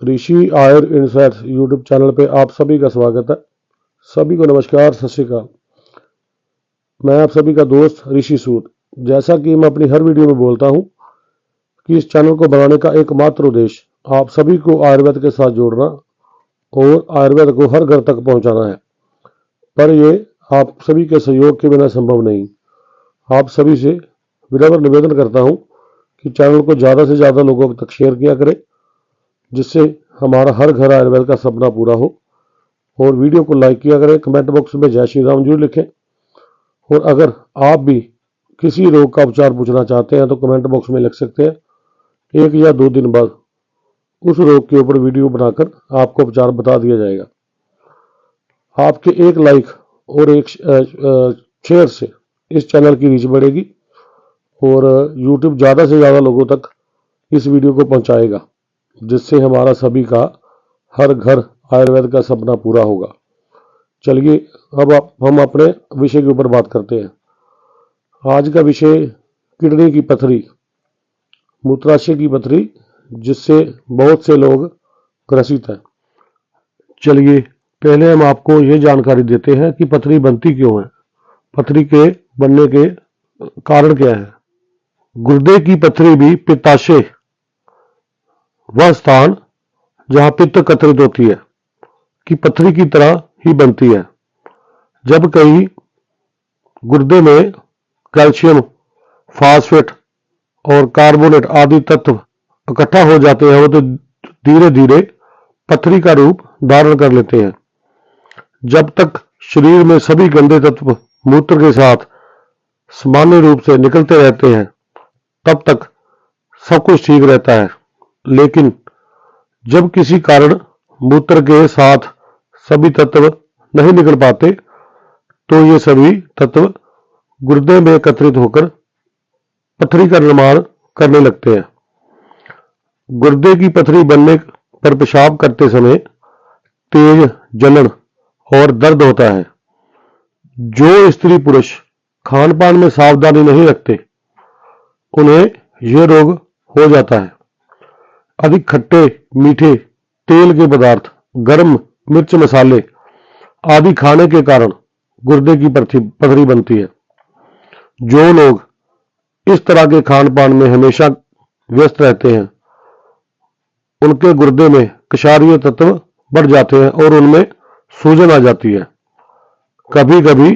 ऋषि आयुर insights YouTube channel पे आप सभी का स्वागत है। सभी को नमस्कार, सत श्री अकाल। मैं आप सभी का दोस्त ऋषि सूद। जैसा कि मैं अपनी हर वीडियो में बोलता हूं कि इस चैनल को बनाने का एकमात्र उद्देश्य आप सभी को आयुर्वेद के साथ जोड़ना और आयुर्वेद को हर घर तक पहुंचाना है। पर ये आप सभी के सहयोग के बिना संभव नहीं। आप सभी से विनम्र निवेदन करता हूं कि चैनल को ज़्यादा से ज़्यादा लोगों तक शेयर किया करें, जिससे हमारा हर घर आयुर्वेद का सपना पूरा हो। और वीडियो को लाइक किया करें, कमेंट बॉक्स में जय श्री राम जरूर लिखें। और अगर आप भी किसी रोग का उपचार पूछना चाहते हैं तो कमेंट बॉक्स में लिख सकते हैं। 1 या 2 दिन बाद उस रोग के ऊपर वीडियो बनाकर आपको उपचार बता दिया जाएगा। आपके एक लाइक और एक शेयर से इस चैनल की रीच बढ़ेगी और यूट्यूब ज़्यादा से ज़्यादा लोगों तक इस वीडियो को पहुंचाएगा, जिससे हमारा सभी का हर घर आयुर्वेद का सपना पूरा होगा। चलिए अब हम अपने विषय के ऊपर बात करते हैं। आज का विषय किडनी की पथरी, मूत्राशय की पथरी, जिससे बहुत से लोग ग्रसित हैं। चलिए पहले हम आपको ये जानकारी देते हैं कि पथरी बनती क्यों है, पथरी के बनने के कारण क्या है। गुर्दे की पथरी भी पित्ताशय, वह स्थान जहां पित्त एकत्रित होती है, की पथरी की तरह ही बनती है। जब कहीं गुर्दे में कैल्शियम, फास्फेट और कार्बोनेट आदि तत्व इकट्ठा हो जाते हैं, वो तो धीरे धीरे पथरी का रूप धारण कर लेते हैं। जब तक शरीर में सभी गंदे तत्व मूत्र के साथ सामान्य रूप से निकलते रहते हैं, तब तक सब कुछ ठीक रहता है। लेकिन जब किसी कारण मूत्र के साथ सभी तत्व नहीं निकल पाते, तो ये सभी तत्व गुर्दे में एकत्रित होकर पथरी का निर्माण करने लगते हैं। गुर्दे की पथरी बनने पर पेशाब करते समय तेज जलन और दर्द होता है। जो स्त्री पुरुष खान पान में सावधानी नहीं रखते, उन्हें यह रोग हो जाता है। अधिक खट्टे, मीठे, तेल के पदार्थ, गर्म मिर्च मसाले आदि खाने के कारण गुर्दे की पथरी बनती है। जो लोग इस तरह के खान पान में हमेशा व्यस्त रहते हैं, उनके गुर्दे में क्षारीय तत्व बढ़ जाते हैं और उनमें सूजन आ जाती है। कभी कभी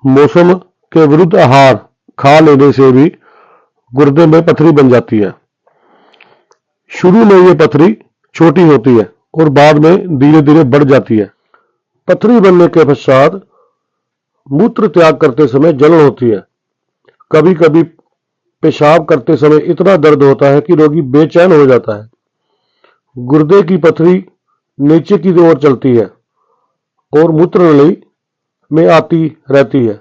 मौसम के विरुद्ध आहार खा लेने से भी गुर्दे में पथरी बन जाती है। शुरू में ये पथरी छोटी होती है और बाद में धीरे धीरे बढ़ जाती है। पथरी बनने के पश्चात मूत्र त्याग करते समय जलन होती है। कभी कभी पेशाब करते समय इतना दर्द होता है कि रोगी बेचैन हो जाता है। गुर्दे की पथरी नीचे की ओर चलती है और मूत्र नली में आती रहती है,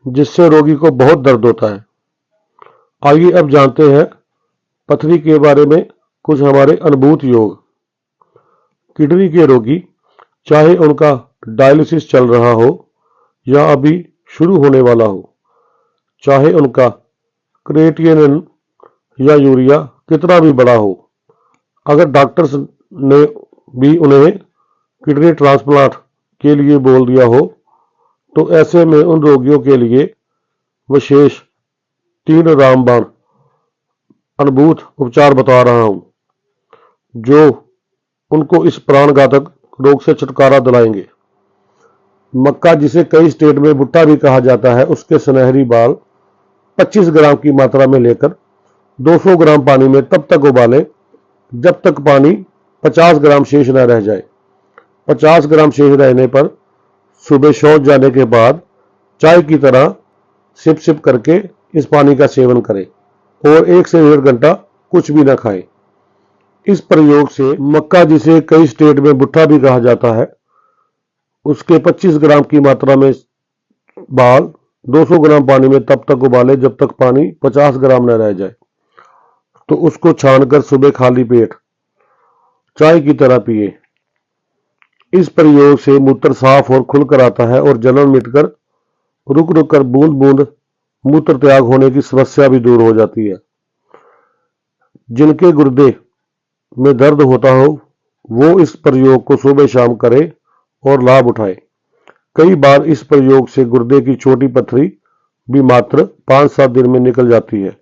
जिससे रोगी को बहुत दर्द होता है। आइए अब जानते हैं पथरी के बारे में कुछ हमारे अनुभूत योग। किडनी के रोगी, चाहे उनका डायलिसिस चल रहा हो या अभी शुरू होने वाला हो, चाहे उनका क्रिएटिनिन या यूरिया कितना भी बड़ा हो, अगर डॉक्टर्स ने भी उन्हें किडनी ट्रांसप्लांट के लिए बोल दिया हो, तो ऐसे में उन रोगियों के लिए विशेष 3 रामबाण अनुभूत उपचार बता रहा हूं, जो उनको इस प्राणघातक रोग से छुटकारा दिलाएंगे। मक्का, जिसे कई स्टेट में भुट्टा भी कहा जाता है, उसके सुनहरी बाल 25 ग्राम की मात्रा में लेकर 200 ग्राम पानी में तब तक उबालें जब तक पानी 50 ग्राम शेष न रह जाए। 50 ग्राम शेष रहने पर सुबह शौच जाने के बाद चाय की तरह सिप सिप करके इस पानी का सेवन करें और 1 से 1.5 घंटा कुछ भी न खाएं। इस प्रयोग से मक्का, जिसे कई स्टेट में भुट्टा भी कहा जाता है, उसके 25 ग्राम की मात्रा में बाल 200 ग्राम पानी में तब तक उबाले जब तक पानी 50 ग्राम न रह जाए। तो उसको छानकर सुबह खाली पेट चाय की तरह पिए। इस प्रयोग से मूत्र साफ और खुलकर आता है और जलन मिटकर रुक रुक कर बूंद बूंद मूत्र त्याग होने की समस्या भी दूर हो जाती है। जिनके गुर्दे में दर्द होता हो वो इस प्रयोग को सुबह शाम करे और लाभ उठाए। कई बार इस प्रयोग से गुर्दे की छोटी पथरी भी मात्र 5-7 दिन में निकल जाती है।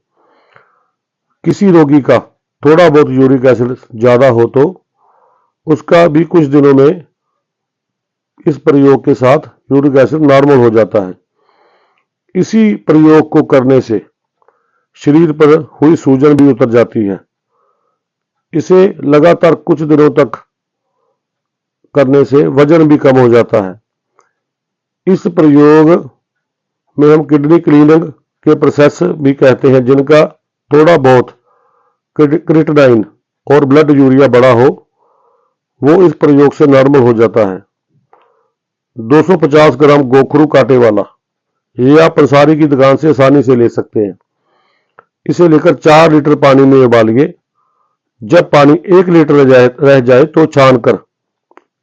किसी रोगी का थोड़ा बहुत यूरिक एसिड ज्यादा हो तो उसका भी कुछ दिनों में इस प्रयोग के साथ यूरिक एसिड नॉर्मल हो जाता है। इसी प्रयोग को करने से शरीर पर हुई सूजन भी उतर जाती है। इसे लगातार कुछ दिनों तक करने से वजन भी कम हो जाता है। इस प्रयोग में हम किडनी क्लीनिंग के प्रोसेस भी कहते हैं, जिनका थोड़ा बहुत क्रिएटिनिन और ब्लड यूरिया बढ़ा हो वो इस प्रयोग से नॉर्मल हो जाता है। 250 ग्राम गोखरू कांटे वाला ये आप पंसारी की दुकान से आसानी से ले सकते हैं। इसे लेकर 4 लीटर पानी में उबालिए। जब पानी 1 लीटर रह जाए तो छानकर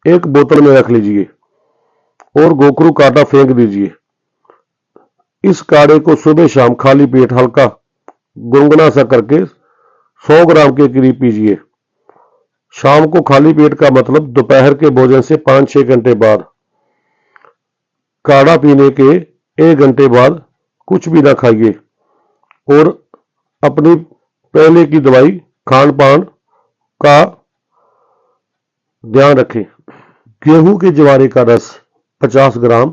एक बोतल में रख लीजिए और गोखरू कांटा फेंक दीजिए। इस काढ़े को सुबह शाम खाली पेट हल्का गुनगुना सा करके 100 ग्राम के करीब पीजिए। शाम को खाली पेट का मतलब दोपहर के भोजन से 5-6 घंटे बाद। काढ़ा पीने के 1 घंटे बाद कुछ भी ना खाइए और अपनी पहले की दवाई खान पान का ध्यान रखें। गेहूं के ज्वारे का रस 50 ग्राम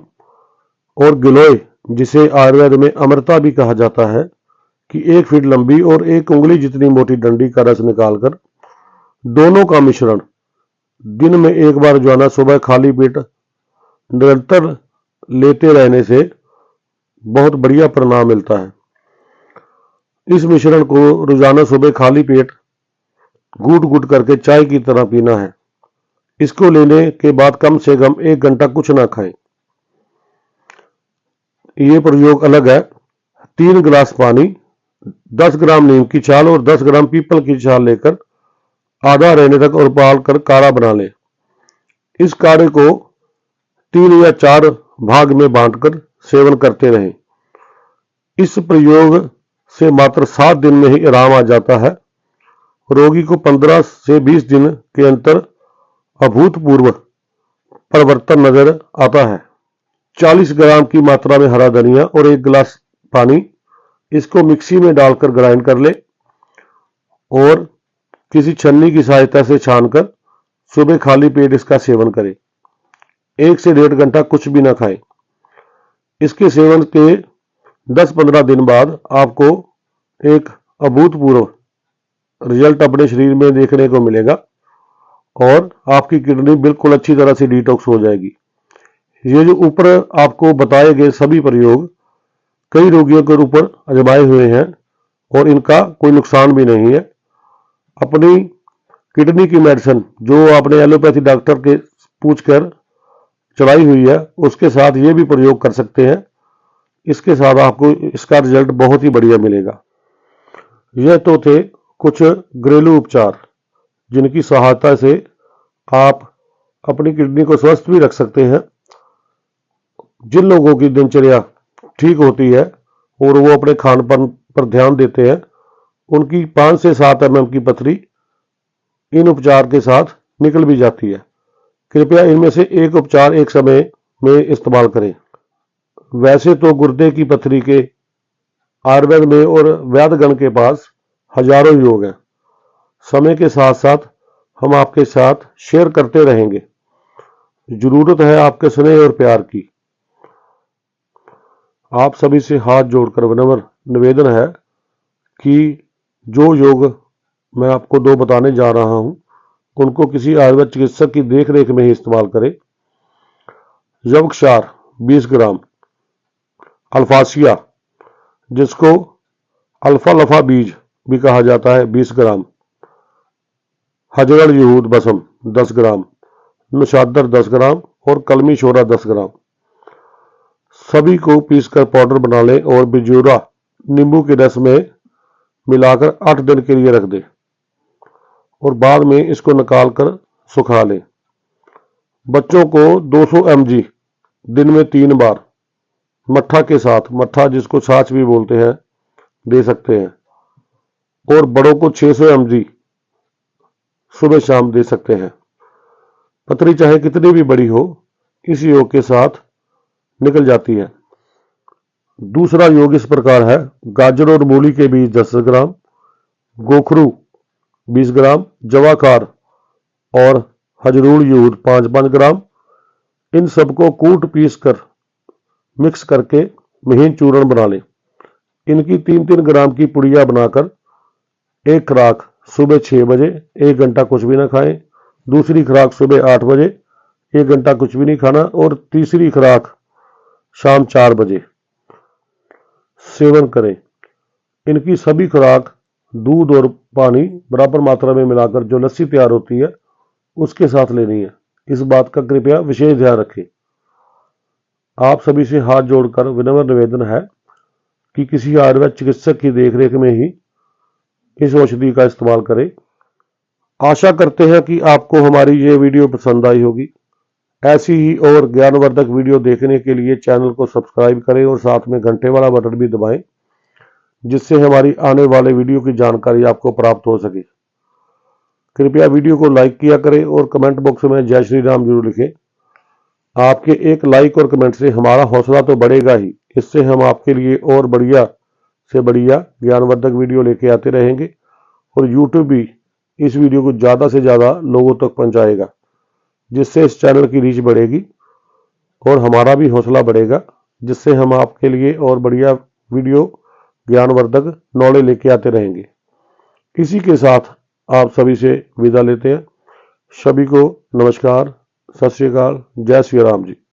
और गिलोय, जिसे आयुर्वेद में अमृता भी कहा जाता है, कि 1 फीट लंबी और 1 उंगली जितनी मोटी डंडी का रस निकालकर दोनों का मिश्रण दिन में 1 बार रोजाना सुबह खाली पेट निरंतर लेते रहने से बहुत बढ़िया परिणाम मिलता है। इस मिश्रण को रोजाना सुबह खाली पेट घूट घूट करके चाय की तरह पीना है। इसको लेने के बाद कम से कम 1 घंटा कुछ ना खाएं। ये प्रयोग अलग है। 3 गिलास पानी, 10 ग्राम नीम की छाल और 10 ग्राम पीपल की छाल लेकर आधा रहने तक और उबाल कर काढ़ा बना लें। इस काढ़े को 3 या 4 भाग में बांटकर सेवन करते रहें। इस प्रयोग से मात्र 7 दिन में ही आराम आ जाता है। रोगी को 15 से 20 दिन के अंतर अभूतपूर्व परिवर्तन नजर आता है। 40 ग्राम की मात्रा में हरा धनिया और 1 गिलास पानी, इसको मिक्सी में डालकर ग्राइंड कर ले और किसी छन्नी की सहायता से छानकर सुबह खाली पेट इसका सेवन करें। 1 से 1.5 घंटा कुछ भी ना खाएं। इसके सेवन के 10-15 दिन बाद आपको एक अभूतपूर्व रिजल्ट अपने शरीर में देखने को मिलेगा और आपकी किडनी बिल्कुल अच्छी तरह से डिटॉक्स हो जाएगी। ये जो ऊपर आपको बताए गए सभी प्रयोग कई रोगियों के ऊपर आजमाए हुए हैं और इनका कोई नुकसान भी नहीं है। अपनी किडनी की मेडिसिन जो आपने एलोपैथी डॉक्टर के पूछकर चलाई हुई है उसके साथ ये भी प्रयोग कर सकते हैं। इसके साथ आपको इसका रिजल्ट बहुत ही बढ़िया मिलेगा। यह तो थे कुछ घरेलू उपचार जिनकी सहायता से आप अपनी किडनी को स्वस्थ भी रख सकते हैं। जिन लोगों की दिनचर्या ठीक होती है और वो अपने खान पान पर ध्यान देते हैं, उनकी 5 से 7 mm की पथरी इन उपचार के साथ निकल भी जाती है। कृपया इनमें से एक उपचार एक समय में इस्तेमाल करें। वैसे तो गुर्दे की पथरी के आयुर्वेद में और वैद्यगण के पास हजारों योग हैं। समय के साथ साथ हम आपके साथ शेयर करते रहेंगे। जरूरत है आपके स्नेह और प्यार की। आप सभी से हाथ जोड़कर विनम्र निवेदन है कि जो योग मैं आपको 2 बताने जा रहा हूं उनको किसी आयुर्वेद चिकित्सक की देखरेख में ही इस्तेमाल करें। यवक्षार 20 ग्राम, अल्फासिया जिसको अल्फा लफा बीज भी कहा जाता है 20 ग्राम, हजगड़ यहूद बसम 10 ग्राम, नुशादर 10 ग्राम और कलमी शोरा 10 ग्राम। सभी को पीसकर पाउडर बना लें और बिजूरा नींबू के रस में मिलाकर 8 दिन के लिए रख दें और बाद में इसको निकाल कर सुखा लें। बच्चों को 200 mg दिन में 3 बार मट्ठा के साथ, मट्ठा जिसको छाछ भी बोलते हैं, दे सकते हैं और बड़ों को 600 mg सुबह शाम दे सकते हैं। पथरी चाहे कितनी भी बड़ी हो, इस योग के साथ निकल जाती है। दूसरा योग इस प्रकार है। गाजर और मूली के बीज 10 ग्राम, गोखरू 20 ग्राम, जवाकार और हजरूर यूद 5-5 ग्राम, इन सबको कूट पीस कर मिक्स करके महीन चूर्ण बना लें। इनकी 3-3 ग्राम की पुड़िया बनाकर एक खुराक सुबह 6 बजे 1 घंटा कुछ भी ना खाएं, दूसरी खुराक सुबह 8 बजे 1 घंटा कुछ भी नहीं खाना और तीसरी खुराक शाम 4 बजे सेवन करें। इनकी सभी खुराक दूध और पानी बराबर मात्रा में मिलाकर जो लस्सी तैयार होती है उसके साथ लेनी है। इस बात का कृपया विशेष ध्यान रखें। आप सभी से हाथ जोड़कर विनम्र निवेदन है कि किसी आयुर्वेद चिकित्सक की देखरेख में ही इस औषधि का इस्तेमाल करें। आशा करते हैं कि आपको हमारी ये वीडियो पसंद आई होगी। ऐसी ही और ज्ञानवर्धक वीडियो देखने के लिए चैनल को सब्सक्राइब करें और साथ में घंटे वाला बटन भी दबाएं, जिससे हमारी आने वाले वीडियो की जानकारी आपको प्राप्त हो सके। कृपया वीडियो को लाइक किया करें और कमेंट बॉक्स में जय श्री राम जरूर लिखें। आपके एक लाइक और कमेंट से हमारा हौसला तो बढ़ेगा ही, इससे हम आपके लिए और बढ़िया से बढ़िया ज्ञानवर्धक वीडियो लेके आते रहेंगे और YouTube भी इस वीडियो को ज़्यादा से ज़्यादा लोगों तक पहुंचाएगा, जिससे इस चैनल की रीच बढ़ेगी और हमारा भी हौसला बढ़ेगा, जिससे हम आपके लिए और बढ़िया वीडियो ज्ञानवर्धक नॉलेज लेके आते रहेंगे। इसी के साथ आप सभी से विदा लेते हैं। सभी को नमस्कार, सत श्री अकाल, जय श्री राम जी।